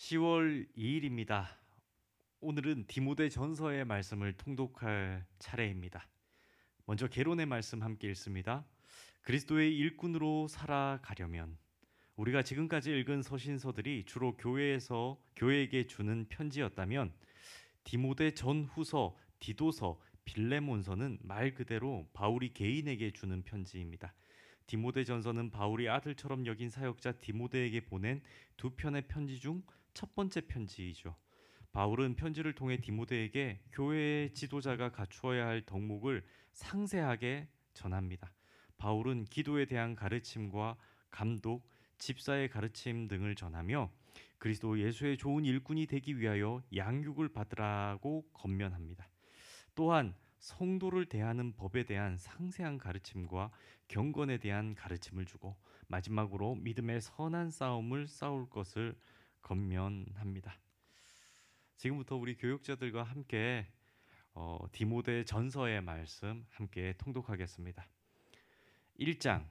10월 2일입니다. 오늘은 디모데 전서의 말씀을 통독할 차례입니다. 먼저 계론의 말씀 함께 읽습니다. 그리스도의 일꾼으로 살아가려면 우리가 지금까지 읽은 서신서들이 주로 교회에서 교회에게 주는 편지였다면 디모데 전후서, 디도서, 빌레몬서는 말 그대로 바울이 개인에게 주는 편지입니다. 디모데 전서는 바울이 아들처럼 여긴 사역자 디모데에게 보낸 두 편의 편지 중 첫 번째 편지이죠. 바울은 편지를 통해 디모데에게 교회의 지도자가 갖추어야 할 덕목을 상세하게 전합니다. 바울은 기도에 대한 가르침과 감독, 집사의 가르침 등을 전하며 그리스도 예수의 좋은 일꾼이 되기 위하여 양육을 받으라고 권면합니다. 또한 성도를 대하는 법에 대한 상세한 가르침과 경건에 대한 가르침을 주고 마지막으로 믿음의 선한 싸움을 싸울 것을 권면합니다. 지금부터 우리 교육자들과 함께 디모데 전서의 말씀 함께 통독하겠습니다. 1장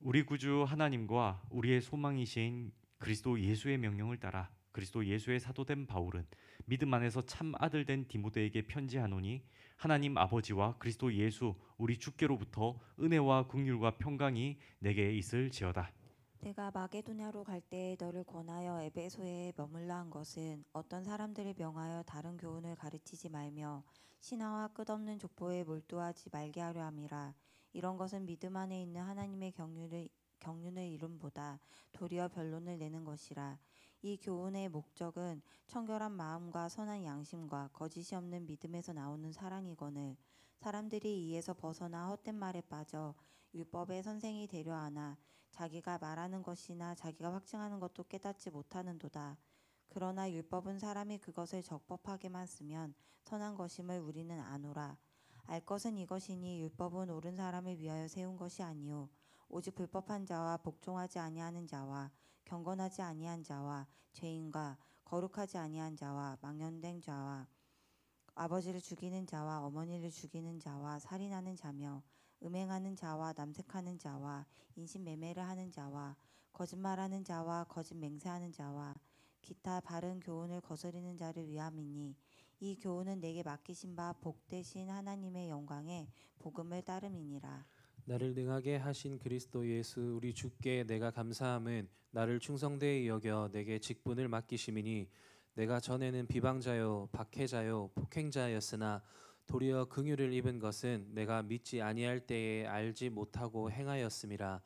우리 구주 하나님과 우리의 소망이신 그리스도 예수의 명령을 따라 그리스도 예수의 사도된 바울은 믿음 안에서 참 아들 된 디모데에게 편지하노니 하나님 아버지와 그리스도 예수 우리 주께로부터 은혜와 긍휼과 평강이 내게 있을지어다. 내가 마게도냐로 갈 때에 너를 권하여 에베소에 머물라 한 것은 어떤 사람들을 명하여 다른 교훈을 가르치지 말며 신화와 끝없는 족보에 몰두하지 말게 하려 함이라. 이런 것은 믿음 안에 있는 하나님의 경륜을 이름보다 도리어 변론을 내는 것이라. 이 교훈의 목적은 청결한 마음과 선한 양심과 거짓이 없는 믿음에서 나오는 사랑이거늘 사람들이 이에서 벗어나 헛된 말에 빠져 율법의 선생이 되려 하나 자기가 말하는 것이나 자기가 확증하는 것도 깨닫지 못하는도다. 그러나 율법은 사람이 그것을 적법하게만 쓰면 선한 것임을 우리는 아노라. 알 것은 이것이니 율법은 옳은 사람을 위하여 세운 것이 아니요 오직 불법한 자와 복종하지 아니하는 자와 경건하지 아니한 자와 죄인과 거룩하지 아니한 자와 망령된 자와 아버지를 죽이는 자와 어머니를 죽이는 자와 살인하는 자며 음행하는 자와 남색하는 자와 인신매매를 하는 자와 거짓말하는 자와 거짓 맹세하는 자와 기타 바른 교훈을 거스리는 자를 위함이니 이 교훈은 내게 맡기신 바 복되신 하나님의 영광에 복음을 따름이니라. 나를 능하게 하신 그리스도 예수 우리 주께 내가 감사함은 나를 충성되이 여겨 내게 직분을 맡기심이니 내가 전에는 비방자요 박해자요 폭행자였으나 도리어 긍휼을 입은 것은 내가 믿지 아니할 때에 알지 못하고 행하였음이라.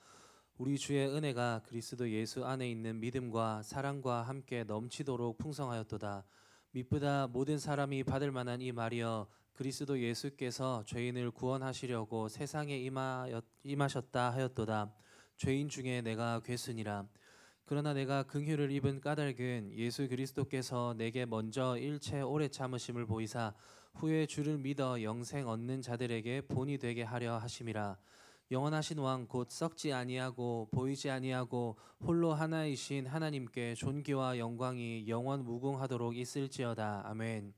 우리 주의 은혜가 그리스도 예수 안에 있는 믿음과 사랑과 함께 넘치도록 풍성하였도다. 미쁘다 모든 사람이 받을 만한 이 말이여 그리스도 예수께서 죄인을 구원하시려고 세상에 임하셨다 하였도다. 죄인 중에 내가 괴순이라. 그러나 내가 긍휼을 입은 까닭은 예수 그리스도께서 내게 먼저 일체 오래 참으심을 보이사 후에 주를 믿어 영생 얻는 자들에게 본이 되게 하려 하심이라. 영원하신 왕 곧 썩지 아니하고 보이지 아니하고 홀로 하나이신 하나님께 존귀와 영광이 영원 무궁하도록 있을지어다. 아멘.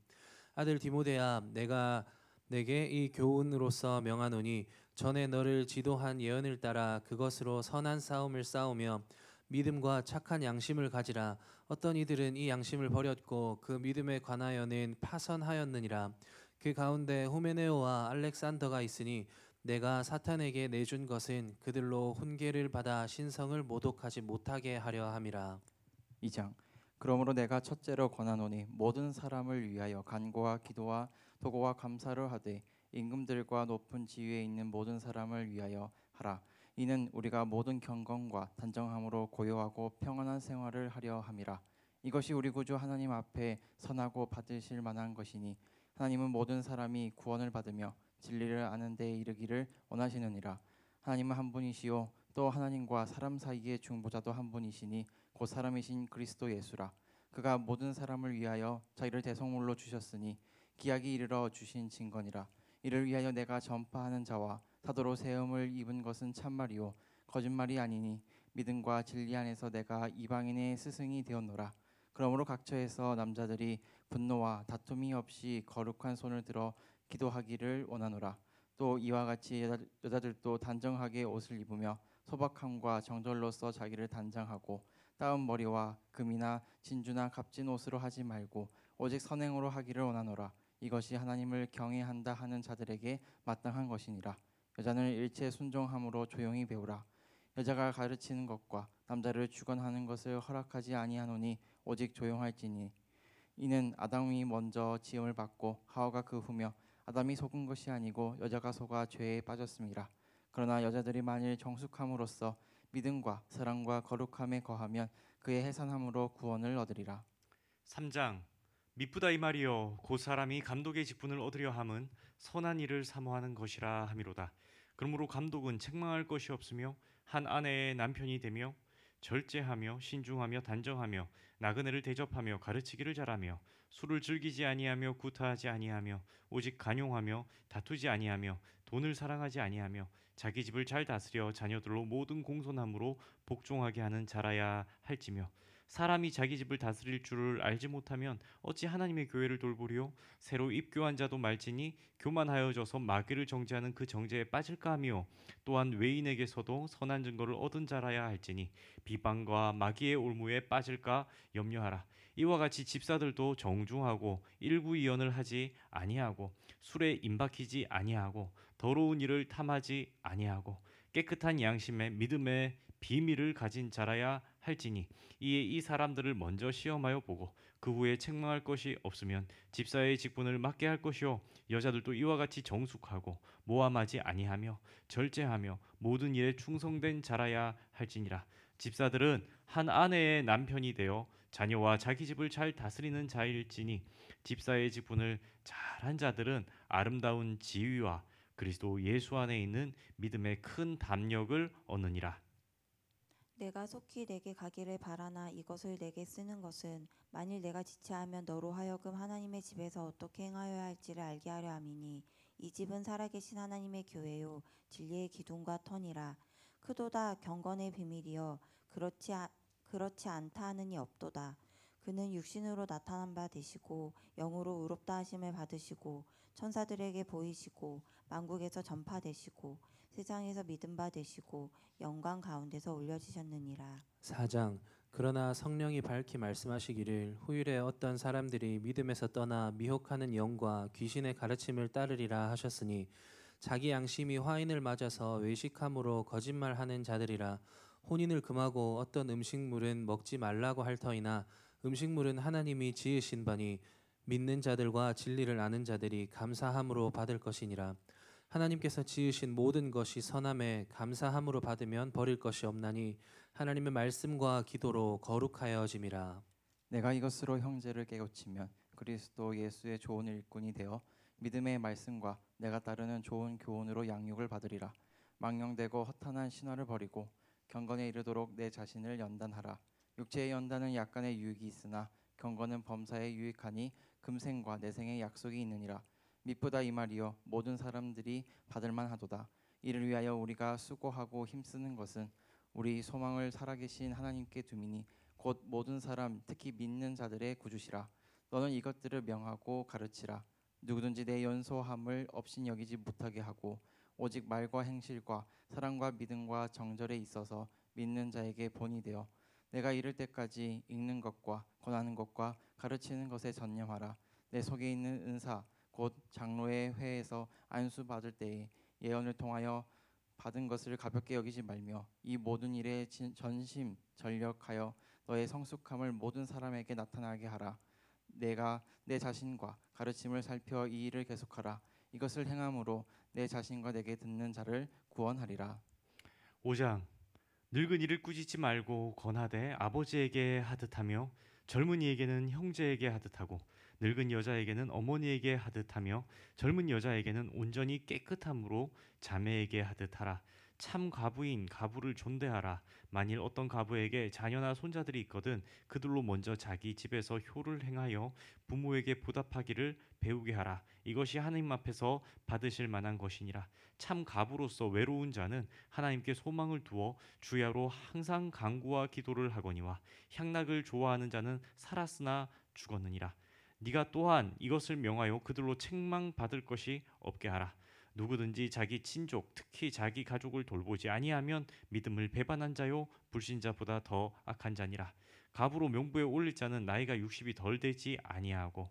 아들 디모데야, 내가 내게 이 교훈으로서 명하노니 전에 너를 지도한 예언을 따라 그것으로 선한 싸움을 싸우며 믿음과 착한 양심을 가지라. 어떤 이들은 이 양심을 버렸고 그 믿음에 관하여는 파선하였느니라. 그 가운데 후메네오와 알렉산더가 있으니 내가 사탄에게 내준 것은 그들로 훈계를 받아 신성을 모독하지 못하게 하려 함이라. 2장 그러므로 내가 첫째로 권하노니 모든 사람을 위하여 간구와 기도와 도고와 감사를 하되 임금들과 높은 지위에 있는 모든 사람을 위하여 하라. 이는 우리가 모든 경건과 단정함으로 고요하고 평안한 생활을 하려 함이라. 이것이 우리 구주 하나님 앞에 선하고 받으실 만한 것이니 하나님은 모든 사람이 구원을 받으며 진리를 아는 데에 이르기를 원하시느니라. 하나님은 한 분이시요 또 하나님과 사람 사이의 중보자도 한 분이시니 곧 사람이신 그리스도 예수라. 그가 모든 사람을 위하여 자기를 대속물로 주셨으니 기약이 이르러 주신 증거니라. 이를 위하여 내가 전파하는 자와 사도로 세움을 입은 것은 참말이요 거짓말이 아니니 믿음과 진리 안에서 내가 이방인의 스승이 되었노라. 그러므로 각처에서 남자들이 분노와 다툼이 없이 거룩한 손을 들어 기도하기를 원하노라. 또 이와 같이 여자들도 단정하게 옷을 입으며 소박함과 정절로서 자기를 단장하고 따은 머리와 금이나 진주나 값진 옷으로 하지 말고 오직 선행으로 하기를 원하노라. 이것이 하나님을 경외한다 하는 자들에게 마땅한 것이니라. 여자는 일체 순종함으로 조용히 배우라. 여자가 가르치는 것과 남자를 주관하는 것을 허락하지 아니하노니 오직 조용할지니 이는 아담이 먼저 지음을 받고 하와가 그 후며 아담이 속은 것이 아니고 여자가 속아 죄에 빠졌음이라. 그러나 여자들이 만일 정숙함으로써 믿음과 사랑과 거룩함에 거하면 그의 해산함으로 구원을 얻으리라. 3장 미쁘다 이 말이요 곧 사람이 감독의 직분을 얻으려 함은 선한 일을 사모하는 것이라 함이로다. 그러므로 감독은 책망할 것이 없으며 한 아내의 남편이 되며 절제하며 신중하며 단정하며 나그네를 대접하며 가르치기를 잘하며 술을 즐기지 아니하며 구타하지 아니하며 오직 간용하며 다투지 아니하며 돈을 사랑하지 아니하며 자기 집을 잘 다스려 자녀들로 모든 공손함으로 복종하게 하는 자라야 할지며 사람이 자기 집을 다스릴 줄을 알지 못하면 어찌 하나님의 교회를 돌보리요? 새로 입교한 자도 말지니 교만하여져서 마귀를 정죄하는 그 정죄에 빠질까 하며 또한 외인에게서도 선한 증거를 얻은 자라야 할지니 비방과 마귀의 올무에 빠질까 염려하라. 이와 같이 집사들도 정중하고 일구이연을 하지 아니하고 술에 임박히지 아니하고 더러운 일을 탐하지 아니하고 깨끗한 양심에 믿음의 비밀을 가진 자라야 할지니 이에 이 사람들을 먼저 시험하여 보고 그 후에 책망할 것이 없으면 집사의 직분을 맡게 할 것이요 여자들도 이와 같이 정숙하고 모함하지 아니하며 절제하며 모든 일에 충성된 자라야 할지니라. 집사들은 한 아내의 남편이 되어 자녀와 자기 집을 잘 다스리는 자일지니 집사의 직분을 잘한 자들은 아름다운 지위와 그리스도 예수 안에 있는 믿음의 큰 담력을 얻느니라. 내가 속히 내게 가기를 바라나 이것을 내게 쓰는 것은 만일 내가 지체하면 너로 하여금 하나님의 집에서 어떻게 행하여야 할지를 알게 하려 함이니 이 집은 살아계신 하나님의 교회요 진리의 기둥과 터니라. 크도다 경건의 비밀이여 그렇지 않다 하느니 없도다. 그는 육신으로 나타난 바 되시고 영으로 의롭다 하심을 받으시고 천사들에게 보이시고 만국에서 전파되시고 세상에서 믿음 바 되시고 영광 가운데서 올려지셨느니라. 4장 그러나 성령이 밝히 말씀하시기를 후일에 어떤 사람들이 믿음에서 떠나 미혹하는 영과 귀신의 가르침을 따르리라 하셨으니 자기 양심이 화인을 맞아서 외식함으로 거짓말하는 자들이라. 혼인을 금하고 어떤 음식물은 먹지 말라고 할 터이나 음식물은 하나님이 지으신 바니 믿는 자들과 진리를 아는 자들이 감사함으로 받을 것이니라. 하나님께서 지으신 모든 것이 선함에 감사함으로 받으면 버릴 것이 없나니 하나님의 말씀과 기도로 거룩하여짐이라. 내가 이것으로 형제를 깨우치면 그리스도 예수의 좋은 일꾼이 되어 믿음의 말씀과 내가 따르는 좋은 교훈으로 양육을 받으리라. 망령되고 허탄한 신화를 버리고 경건에 이르도록 내 자신을 연단하라. 육체의 연단은 약간의 유익이 있으나 경건은 범사에 유익하니 금생과 내생의 약속이 있느니라. 미쁘다 이 말이요 모든 사람들이 받을만 하도다. 이를 위하여 우리가 수고하고 힘쓰는 것은 우리 소망을 살아계신 하나님께 두미니 곧 모든 사람 특히 믿는 자들의 구주시라. 너는 이것들을 명하고 가르치라. 누구든지 내 연소함을 업신여기지 못하게 하고 오직 말과 행실과 사랑과 믿음과 정절에 있어서 믿는 자에게 본이 되어 내가 이를 때까지 읽는 것과 권하는 것과 가르치는 것에 전념하라. 내 속에 있는 은사 곧 장로의 회에서 안수 받을 때에 예언을 통하여 받은 것을 가볍게 여기지 말며 이 모든 일에 전심 전력하여 너의 성숙함을 모든 사람에게 나타나게 하라. 내가 내 자신과 가르침을 살펴 이 일을 계속하라. 이것을 행함으로 내 자신과 내게 듣는 자를 구원하리라. 5장 늙은이를 꾸짖지 말고 권하되 아버지에게 하듯하며 젊은이에게는 형제에게 하듯하고 늙은 여자에게는 어머니에게 하듯하며 젊은 여자에게는 온전히 깨끗함으로 자매에게 하듯하라. 참 과부인 가부를 존대하라. 만일 어떤 가부에게 자녀나 손자들이 있거든 그들로 먼저 자기 집에서 효를 행하여 부모에게 보답하기를 배우게 하라. 이것이 하나님 앞에서 받으실 만한 것이니라. 참 가부로서 외로운 자는 하나님께 소망을 두어 주야로 항상 간구와 기도를 하거니와 향락을 좋아하는 자는 살았으나 죽었느니라. 네가 또한 이것을 명하여 그들로 책망받을 것이 없게 하라. 누구든지 자기 친족 특히 자기 가족을 돌보지 아니하면 믿음을 배반한 자요 불신자보다 더 악한 자니라. 갑으로 명부에 올릴 자는 나이가 60이 덜 되지 아니하고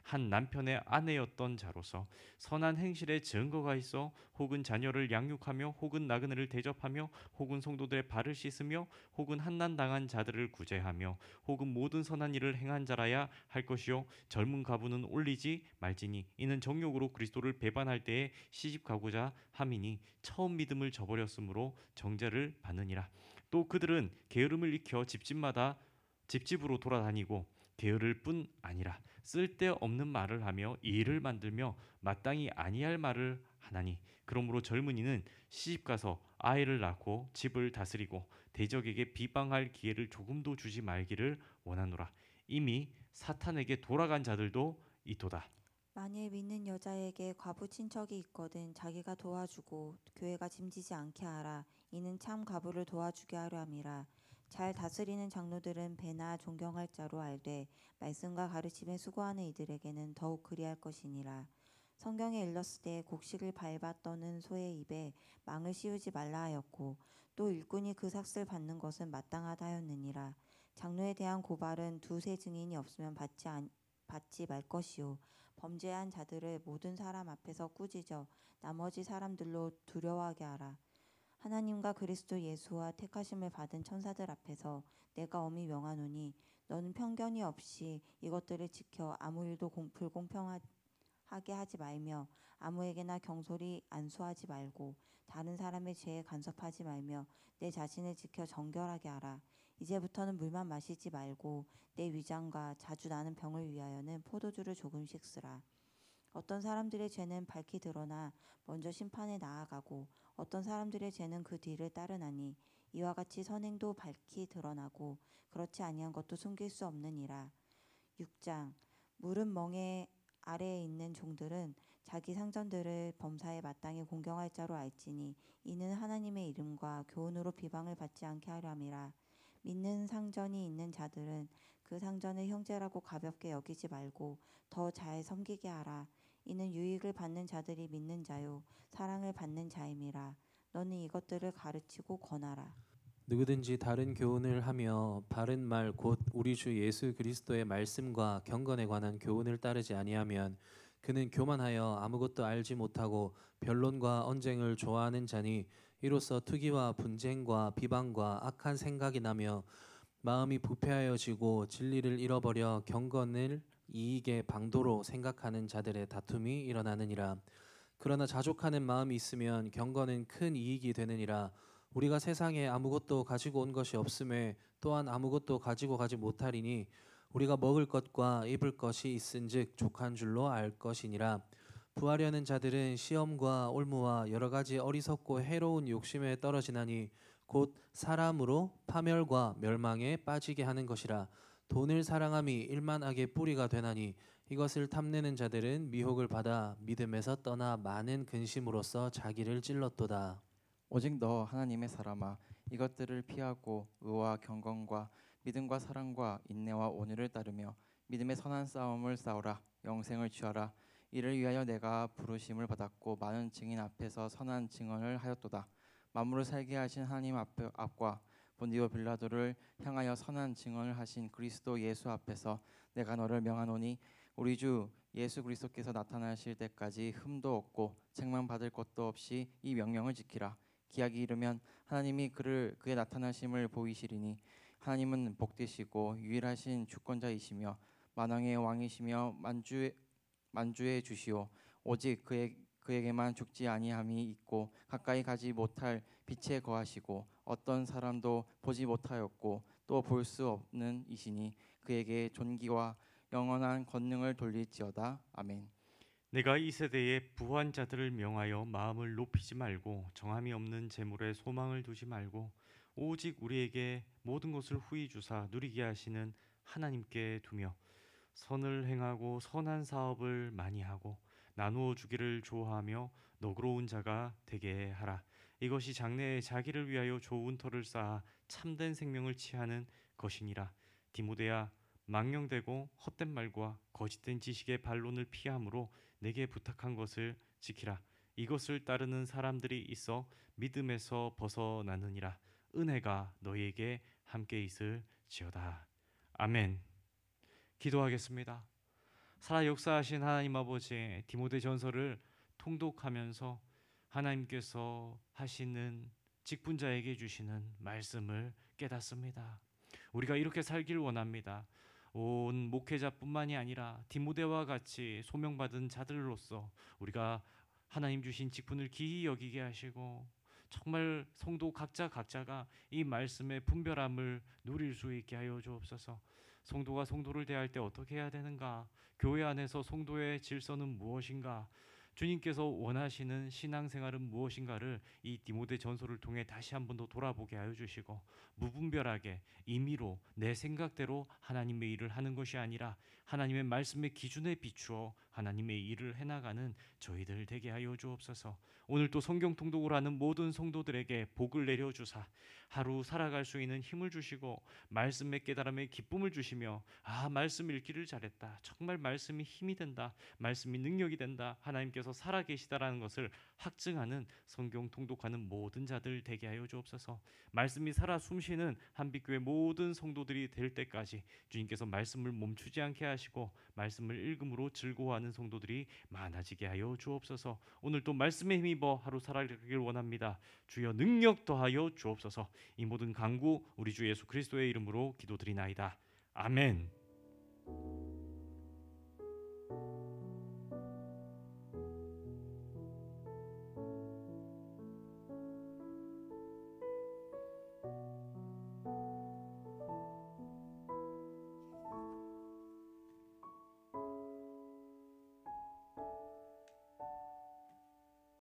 한 남편의 아내였던 자로서 선한 행실에 증거가 있어 혹은 자녀를 양육하며 혹은 나그네를 대접하며 혹은 성도들의 발을 씻으며 혹은 한난 당한 자들을 구제하며 혹은 모든 선한 일을 행한 자라야 할 것이요 젊은 가부는 올리지 말지니 이는 정욕으로 그리스도를 배반할 때에 시집 가고자 함이니 처음 믿음을 저버렸으므로 정죄를 받느니라. 또 그들은 게으름을 익혀 집집으로 돌아다니고 게으를 뿐 아니라 쓸데없는 말을 하며 일을 만들며 마땅히 아니할 말을 하나니 그러므로 젊은이는 시집가서 아이를 낳고 집을 다스리고 대적에게 비방할 기회를 조금도 주지 말기를 원하노라. 이미 사탄에게 돌아간 자들도 이도다. 만일 믿는 여자에게 과부 친척이 있거든 자기가 도와주고 교회가 짐지지 않게 하라. 이는 참 과부를 도와주게 하려 함이라. 잘 다스리는 장로들은 배나 존경할 자로 알되 말씀과 가르침에 수고하는 이들에게는 더욱 그리할 것이니라. 성경에 일렀으되 곡식을 밟아 떠는 소의 입에 망을 씌우지 말라 하였고 또 일꾼이 그 삭슬 받는 것은 마땅하다 하였느니라. 장로에 대한 고발은 두세 증인이 없으면 받지 말 것이요 범죄한 자들을 모든 사람 앞에서 꾸짖어 나머지 사람들로 두려워하게 하라. 하나님과 그리스도 예수와 택하심을 받은 천사들 앞에서 내가 엄히 명하노니 너는 편견이 없이 이것들을 지켜 아무 일도 불공평하게 하지 말며 아무에게나 경솔히 안수하지 말고 다른 사람의 죄에 간섭하지 말며 내 자신을 지켜 정결하게 하라. 이제부터는 물만 마시지 말고 내 위장과 자주 나는 병을 위하여는 포도주를 조금씩 쓰라. 어떤 사람들의 죄는 밝히 드러나 먼저 심판에 나아가고 어떤 사람들의 죄는 그 뒤를 따르나니 이와 같이 선행도 밝히 드러나고 그렇지 아니한 것도 숨길 수 없느니라. 6장 물은 멍에 아래에 있는 종들은 자기 상전들을 범사에 마땅히 공경할 자로 알지니 이는 하나님의 이름과 교훈으로 비방을 받지 않게 하려 함이라. 믿는 상전이 있는 자들은 그 상전을 형제라고 가볍게 여기지 말고 더 잘 섬기게 하라. 이는 유익을 받는 자들이 믿는 자요 사랑을 받는 자임이라. 너는 이것들을 가르치고 권하라. 누구든지 다른 교훈을 하며 바른 말 곧 우리 주 예수 그리스도의 말씀과 경건에 관한 교훈을 따르지 아니하면 그는 교만하여 아무것도 알지 못하고 변론과 언쟁을 좋아하는 자니 이로써 투기와 분쟁과 비방과 악한 생각이 나며 마음이 부패하여지고 진리를 잃어버려 경건을 이익의 방도로 생각하는 자들의 다툼이 일어나느니라. 그러나 자족하는 마음이 있으면 경건은 큰 이익이 되느니라. 우리가 세상에 아무것도 가지고 온 것이 없음에 또한 아무것도 가지고 가지 못하리니 우리가 먹을 것과 입을 것이 있은즉 족한 줄로 알 것이니라. 부하려는 자들은 시험과 올무와 여러 가지 어리석고 해로운 욕심에 떨어지나니 곧 사람으로 파멸과 멸망에 빠지게 하는 것이라. 돈을 사랑함이 일만 악의 뿌리가 되나니 이것을 탐내는 자들은 미혹을 받아 믿음에서 떠나 많은 근심으로써 자기를 찔렀도다. 오직 너 하나님의 사람아 이것들을 피하고 의와 경건과 믿음과 사랑과 인내와 온유를 따르며 믿음의 선한 싸움을 싸우라. 영생을 취하라. 이를 위하여 내가 부르심을 받았고 많은 증인 앞에서 선한 증언을 하였도다. 만물을 살게 하신 하나님 앞과 본디오 빌라도를 향하여 선한 증언을 하신 그리스도 예수 앞에서 내가 너를 명하노니 우리 주 예수 그리스도께서 나타나실 때까지 흠도 없고 책망 받을 것도 없이 이 명령을 지키라. 기약이 이르면 하나님이 그의 나타나심을 보이시리니 하나님은 복되시고 유일하신 주권자이시며 만왕의 왕이시며 만주의 주시오. 오직 그에게만 죽지 아니함이 있고 가까이 가지 못할 빛에 거하시고 어떤 사람도 보지 못하였고 또 볼 수 없는 이시니 그에게 존귀와 영원한 권능을 돌릴지어다. 아멘. 내가 이 세대의 부한 자들을 명하여 마음을 높이지 말고 정함이 없는 재물에 소망을 두지 말고 오직 우리에게 모든 것을 후히 주사 누리게 하시는 하나님께 두며 선을 행하고 선한 사업을 많이 하고 나누어 주기를 좋아하며 너그러운 자가 되게 하라. 이것이 장래에 자기를 위하여 좋은 터를 쌓아 참된 생명을 취하는 것이니라. 디모데야 망령되고 헛된 말과 거짓된 지식의 반론을 피하므로 내게 부탁한 것을 지키라. 이것을 따르는 사람들이 있어 믿음에서 벗어나느니라. 은혜가 너희에게 함께 있을지어다. 아멘. 기도하겠습니다. 살아 역사하신 하나님 아버지, 디모데전서를 통독하면서 하나님께서 하시는 직분자에게 주시는 말씀을 깨닫습니다. 우리가 이렇게 살길 원합니다. 온 목회자뿐만이 아니라 디모데와 같이 소명받은 자들로서 우리가 하나님 주신 직분을 기히 여기게 하시고 정말 성도 각자가 이 말씀의 분별함을 누릴 수 있게 하여 주옵소서. 성도가 성도를 대할 때 어떻게 해야 되는가? 교회 안에서 성도의 질서는 무엇인가? 주님께서 원하시는 신앙생활은 무엇인가를 이 디모데 전서를 통해 다시 한 번 더 돌아보게 하여 주시고, 무분별하게 임의로 내 생각대로 하나님의 일을 하는 것이 아니라 하나님의 말씀의 기준에 비추어 하나님의 일을 해나가는 저희들 되게 하여 주옵소서. 오늘 또 성경 통독을 하는 모든 성도들에게 복을 내려주사 하루 살아갈 수 있는 힘을 주시고 말씀의 깨달음에 기쁨을 주시며, 말씀 읽기를 잘했다, 정말 말씀이 힘이 된다, 말씀이 능력이 된다, 하나님께서 살아계시다라는 것을 확증하는 성경 통독하는 모든 자들 되게 하여 주옵소서. 말씀이 살아 숨쉬는 한빛교회 모든 성도들이 될 때까지 주님께서 말씀을 멈추지 않게 하시고 말씀을 읽음으로 즐거워하는 성도들이 많아지게 하여 주옵소서. 오늘 또 말씀에 힘입어 하루 살아가길 원합니다. 주여 능력 더하여 주옵소서. 이 모든 간구 우리 주 예수 그리스도의 이름으로 기도드리나이다. 아멘.